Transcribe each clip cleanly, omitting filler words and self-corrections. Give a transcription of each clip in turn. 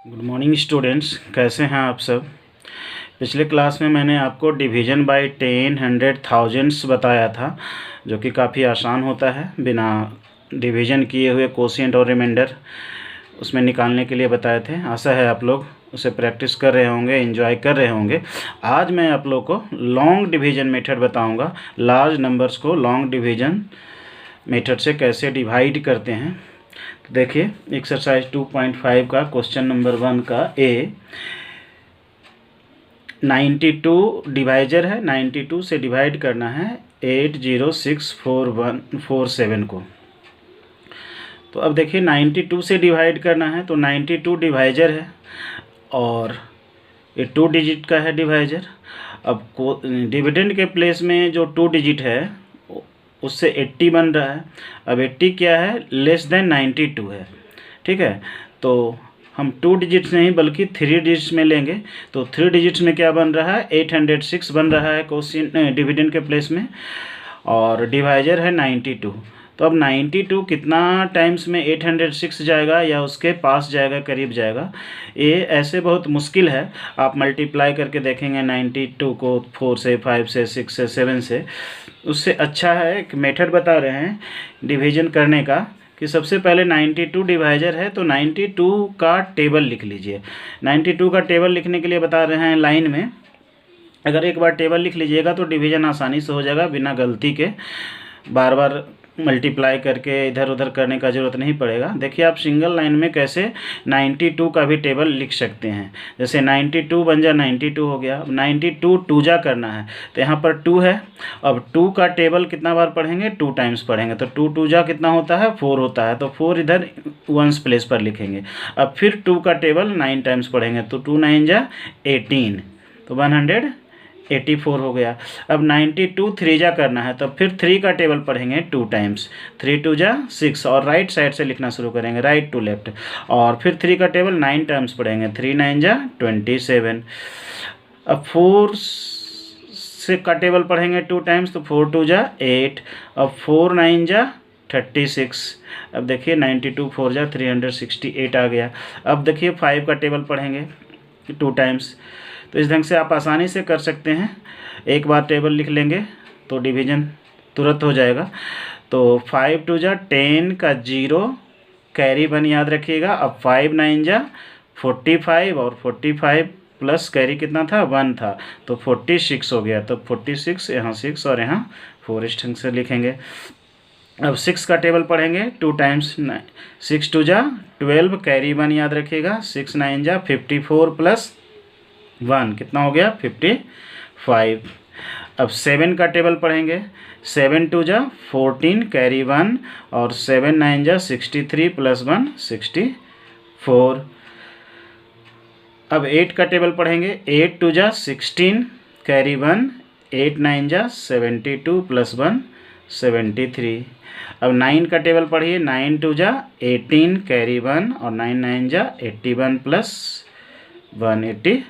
Good morning students, कैसे हैं आप सब। पिछले क्लास में मैंने आपको डिवीज़न बाय 10, 100, थाउजेंड्स बताया था, जो कि काफ़ी आसान होता है। बिना डिवीज़न किए हुए कोशिएंट और रिमाइंडर उसमें निकालने के लिए बताए थे। आशा है आप लोग उसे प्रैक्टिस कर रहे होंगे, एंजॉय कर रहे होंगे। आज मैं आप लोग को लॉन्ग डिवीज़न मेथड बताऊँगा। लार्ज नंबर्स को लॉन्ग डिवीज़न मेथड से कैसे डिवाइड करते हैं। देखिए एक्सरसाइज 2.5 का क्वेश्चन नंबर 1 का ए 92 डिवाइजर है। 92 से डिवाइड करना है 8064147 को। तो अब देखिए 92 से डिवाइड करना है तो 92 डिवाइजर है और ये 2 डिजिट का है डिवाइजर। अब डिविडेंड के प्लेस में जो 2 डिजिट है उससे 80 बन रहा है। अब 80 क्या है, लेस देन 92 है। ठीक है, तो हम 2 डिजिट्स नहीं बल्कि 3 डिजिट्स में लेंगे। तो 3 डिजिट्स में क्या बन रहा है, 806 बन रहा है क्वेश्चन डिविडेंड के प्लेस में, और डिवाइजर है 92। तो अब 92 कितना टाइम्स में 806 जाएगा या उसके पास जाएगा, करीब जाएगा। ये ऐसे बहुत मुश्किल है, आप मल्टीप्लाई करके देखेंगे 92 को 4 से, 5 से, 6 से, 7 से। उससे अच्छा है एक मेथड बता रहे हैं डिवीजन करने का कि सबसे पहले 92 डिवाइजर है तो 92 का टेबल लिख लीजिए। 92 का टेबल लिखने के लिए बता रहे हैं लाइन में। अगर एक बार टेबल लिख लीजिएगा तो डिवीजन आसानी से हो जाएगा, बिना गलती के बार बार मल्टीप्लाई करके इधर उधर करने का ज़रूरत नहीं पड़ेगा। देखिए आप सिंगल लाइन में कैसे 92 का भी टेबल लिख सकते हैं। जैसे 92 बन जा 92 हो गया। अब 92 टू जा करना है तो यहाँ पर 2 है। अब 2 का टेबल कितना बार पढ़ेंगे, 2 टाइम्स पढ़ेंगे। तो 2 टू जा कितना होता है, 4 होता है। तो 4 इधर वंस प्लेस पर लिखेंगे। अब फिर 2 का टेबल 9 टाइम्स पढ़ेंगे तो 2 9 जा 18, तो 184 हो गया। अब 92 3 जा करना है तो फिर 3 का टेबल पढ़ेंगे 2 टाइम्स। 3 2 जा 6 और राइट साइड से लिखना शुरू करेंगे, राइट टू लेफ्ट। और फिर 3 का टेबल 9 टाइम्स पढ़ेंगे। 3 9 जा 27। अब 4 से का टेबल पढ़ेंगे 2 टाइम्स तो 4 2 जा 8। अब 4 9 जा 36। अब देखिए 92 4 जा 368 आ गया। अब देखिए 5 का टेबल पढ़ेंगे 2 टाइम्स। तो इस ढंग से आप आसानी से कर सकते हैं। एक बार टेबल लिख लेंगे तो डिवीजन तुरंत हो जाएगा। तो 5 2 जा 10 का 0 कैरी 1 याद रखिएगा। अब 5 9 जा 45 और 45 प्लस कैरी कितना था, 1 था, तो 46 हो गया। तो 46 यहाँ 6 और यहाँ 4 इस ढंग से लिखेंगे। अब 6 का टेबल पढ़ेंगे 2 टाइम्स। 6 2 जा 12 कैरी 1 याद रखिएगा। 6 9 जा 54 प्लस 1 कितना हो गया, 55। अब 7 का टेबल पढ़ेंगे। 7 2 जा 14 कैरी 1 और 7 9 जा 63 प्लस 1 64। अब 8 का टेबल पढ़ेंगे। 8 2 जा 16 कैरी 1, 8 9 जा 72 प्लस 1 73। अब 9 का टेबल पढ़िए। 9 2 जा 18 कैरी 1 और 9 9 जा 81 प्लस 182।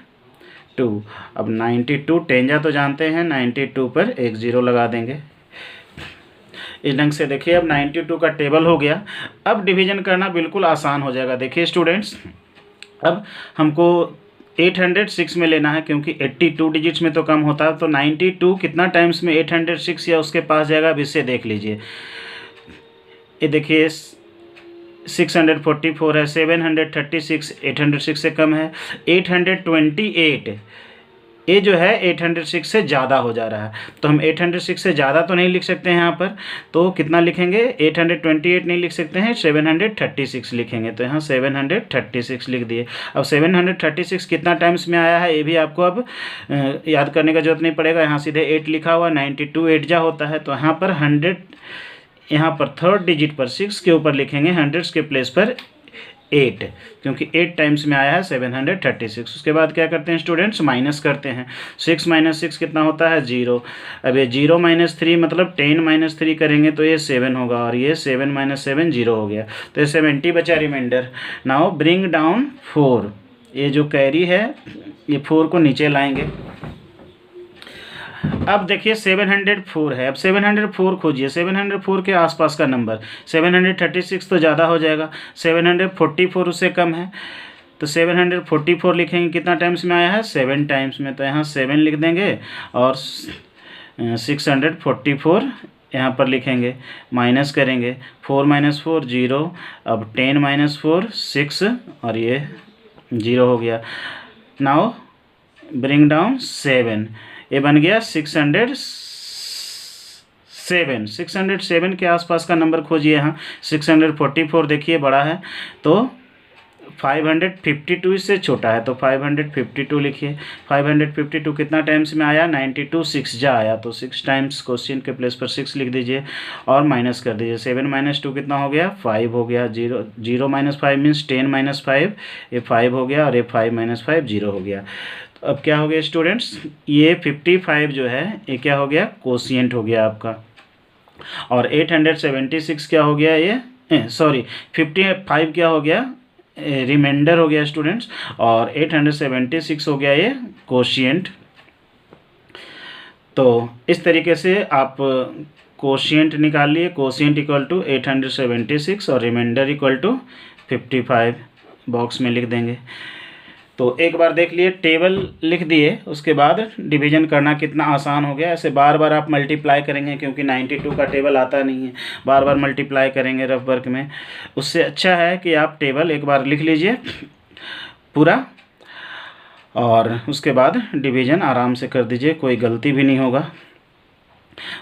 अब 92 10 जा तो जानते हैं, 92 पर एक 0 लगा देंगे। इस ढंग से देखिए अब 92 का टेबल हो गया। अब डिवीजन करना बिल्कुल आसान हो जाएगा। देखिए स्टूडेंट्स, अब हमको 806 में लेना है क्योंकि 82 डिजिट्स में तो कम होता है। तो 92 कितना टाइम्स में 806 या उसके पास जाएगा, अब इससे देख लीजिए। ये देखिए 644 है, 736 806 से कम है, 828 ये जो है 806 से ज़्यादा हो जा रहा है। तो हम 806 से ज़्यादा तो नहीं लिख सकते हैं यहाँ पर, तो कितना लिखेंगे, 828 नहीं लिख सकते हैं, 736 लिखेंगे। तो यहाँ 736 लिख दिए। अब 736 कितना टाइम्स में आया है ये भी आपको अब याद करने का जरूरत नहीं पड़ेगा। यहाँ सीधे 8 लिखा हुआ, 92 8 जा होता है। तो यहाँ पर 100, यहाँ पर थर्ड डिजिट पर 6 के ऊपर लिखेंगे, हंड्रेड्स के प्लेस पर 8, क्योंकि 8 टाइम्स में आया है 736। उसके बाद क्या करते हैं स्टूडेंट्स, माइनस करते हैं। 6 माइनस 6 कितना होता है, 0। अब ये 0 माइनस 3 मतलब 10 माइनस 3 करेंगे तो ये 7 होगा, और ये 7 माइनस 7 0 हो गया। तो ये 70 बचा रिमाइंडर। नाउ ब्रिंग डाउन 4, ये जो कैरी है ये 4 को नीचे लाएंगे। अब देखिए 704 है। अब 704 खोजिए, 704 के आसपास का नंबर। 736 तो ज़्यादा हो जाएगा, 744 उससे कम है। तो 744 लिखेंगे, कितना टाइम्स में आया है, 7 टाइम्स में, तो यहाँ 7 लिख देंगे और 644 यहाँ पर लिखेंगे, माइनस करेंगे, 4 - 4 0, अब 10 - 4 6 और ये 0 हो गया। नाउ ब्रिंग डाउन 7, ये बन गया 607 के आसपास का नंबर खोजिए। यहाँ 644 देखिए बड़ा है, तो 552 इससे छोटा है, तो 552 लिखिए। 552 कितना टाइम्स में आया, 92, 6 जा आया, तो 6 टाइम्स क्वेश्चन के प्लेस पर 6 लिख दीजिए और माइनस कर दीजिए। 7 - 2 कितना हो गया, 5 हो गया। 0 - 5 मीन्स 10 - 5, ये 5 हो गया और ये 5 - 5 0 हो गया। तो अब क्या हो गया स्टूडेंट्स, ये 55 जो है ये क्या हो गया, कोशिएंट हो गया आपका, और 876 क्या हो गया, ये सॉरी 55 क्या हो गया, रिमाइंडर हो गया स्टूडेंट्स, और 876 हो गया ये कोशिएंट। तो इस तरीके से आप कोशिएंट निकाल लिए, कोशिएंट इक्वल टू 876 और रिमाइंडर इक्वल टू 55 बॉक्स में लिख देंगे। तो एक बार देख लिए, टेबल लिख दिए, उसके बाद डिवीजन करना कितना आसान हो गया। ऐसे बार बार आप मल्टीप्लाई करेंगे, क्योंकि 92 का टेबल आता नहीं है, बार बार मल्टीप्लाई करेंगे रफ वर्क में, उससे अच्छा है कि आप टेबल एक बार लिख लीजिए पूरा, और उसके बाद डिवीजन आराम से कर दीजिए, कोई गलती भी नहीं होगा।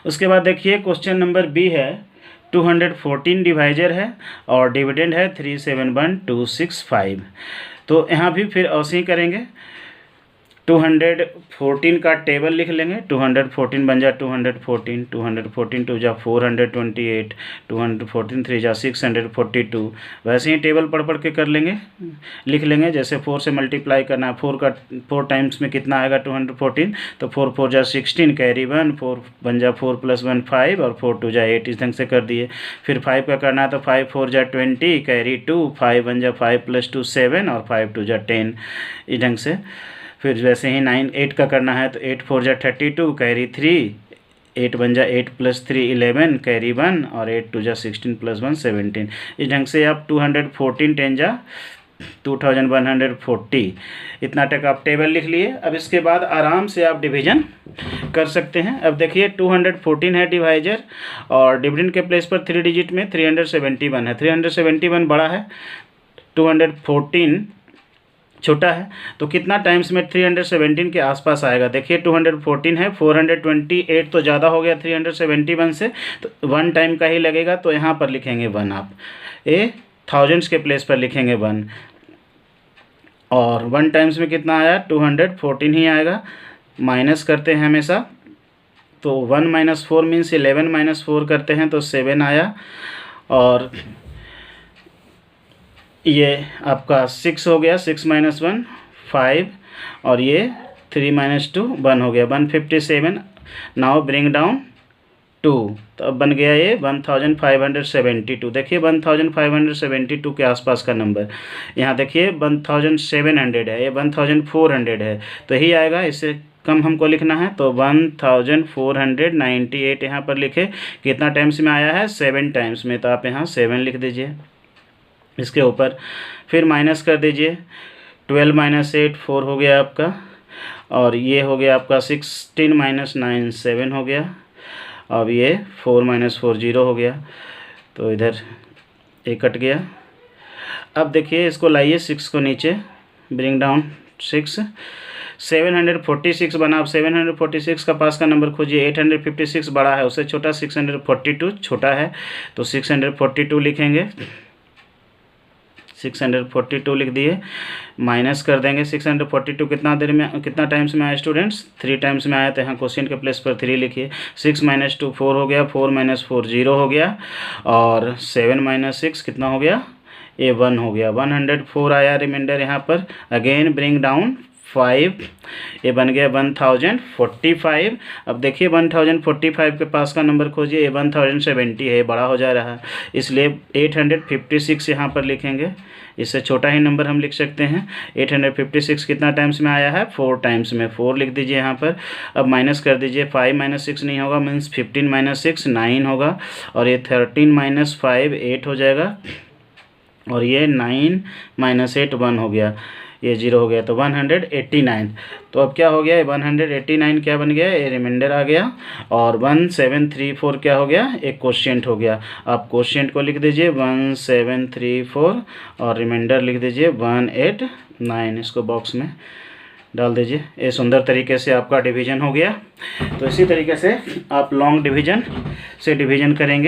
उसके बाद देखिए क्वेश्चन नंबर बी है, 214 डिवाइजर है और डिविडेंड है 371265। तो यहाँ भी फिर ऐसे ही करेंगे, 214 का टेबल लिख लेंगे, 214 बन जा 214, 214 2 जा 428, 214 3 जा 642। वैसे ही टेबल पढ़ के कर लेंगे, लिख लेंगे। जैसे 4 से मल्टीप्लाई करना है, 4 टाइम्स में कितना आएगा 214, तो 4 4 जा 16, कैरी 1, 4 बन जा 4 + 1 5 और 4 2 जा 8, इस ढंग से कर दिए। फिर 5 का करना है, तो 5 4 जा 20, कैरी 2, 5 बन जा 5 + 2 7 और 5 2 जा 10, इस ढंग से। फिर वैसे ही 8 का करना है, तो 8 4 जा 32, कैरी 3, 8 बन जा 8 + 3 11, कैरी 1 और 8 2 जा 16 + 1 17। इस ढंग से आप 214 10 जा 2140, इतना तक आप टेबल लिख लिए। अब इसके बाद आराम से आप डिवीजन कर सकते हैं। अब देखिए 214 है डिवाइजर, और डिविडेंड के प्लेस पर 3 डिजिट में 371 है, 371 बड़ा है, 214 छोटा है, तो कितना टाइम्स में 317 के आसपास आएगा। देखिए 214 है, 428 तो ज़्यादा हो गया 371 से, तो 1 टाइम का ही लगेगा, तो यहाँ पर लिखेंगे 1, आप थाउजेंड्स के प्लेस पर लिखेंगे 1, और 1 टाइम्स में कितना आया 214 ही आएगा। माइनस करते हैं हमेशा, तो 1 - 4 मीन्स 11 - 4 करते हैं तो 7 आया, और ये आपका 6 हो गया, 6 - 1 5, और ये 3 - 2 1 हो गया, 157। नाउ ब्रिंग डाउन 2, तो अब बन गया ये 1572। देखिए 1572 के आसपास का नंबर, यहाँ देखिए 1700 है, ये 1400 है, तो यही आएगा, इससे कम हमको लिखना है, तो 1498 यहाँ पर लिखे। कितना टाइम्स में आया है, 7 टाइम्स में, तो आप यहाँ 7 लिख दीजिए इसके ऊपर। फिर माइनस कर दीजिए, 12 - 8 4 हो गया आपका, और ये हो गया आपका 16 - 9 7 हो गया, अब ये 4 - 4 0 हो गया, तो इधर एक कट गया। अब देखिए इसको लाइए 6 को नीचे, ब्रिंग डाउन 6, 746 बना। अब 746 का पास का नंबर खोजिए, 856 बड़ा है, उससे छोटा 642 छोटा है, तो 642 लिखेंगे, 642 लिख दिए। माइनस कर देंगे, 642 कितना देर में, कितना टाइम्स में आया स्टूडेंट्स, 3 टाइम्स में आया, तो यहाँ क्वेश्चन के प्लेस पर 3 लिखिए। 6 - 2 4 हो गया, 4 - 4 0 हो गया, और 7 - 6 कितना हो गया, ये 1 हो गया, 104 आया रिमाइंडर यहाँ पर। अगेन ब्रिंग डाउन 5, ये बन गया 1045। अब देखिए 1045 के पास का नंबर खोजिए, ये 1070 है, ये बड़ा हो जा रहा है, इसलिए 856 यहाँ पर लिखेंगे, इससे छोटा ही नंबर हम लिख सकते हैं। 856 कितना टाइम्स में आया है, 4 टाइम्स में, 4 लिख दीजिए यहाँ पर। अब माइनस कर दीजिए, 5 - 6 नहीं होगा, मीन्स 15 - 6 9 होगा, और ये 13 - 5 8 हो जाएगा, और ये 9 - 8 1 हो गया, ये 0 हो गया, तो 189। तो अब क्या हो गया, 189 क्या बन गया, ये रिमाइंडर आ गया, और 1734 क्या हो गया, एक क्वोशिएंट हो गया। आप क्वोशिएंट को लिख दीजिए 1734 और रिमाइंडर लिख दीजिए 189, इसको बॉक्स में डाल दीजिए। ये सुंदर तरीके से आपका डिवीजन हो गया। तो इसी तरीके से आप लॉन्ग डिवीजन से डिवीजन करेंगे।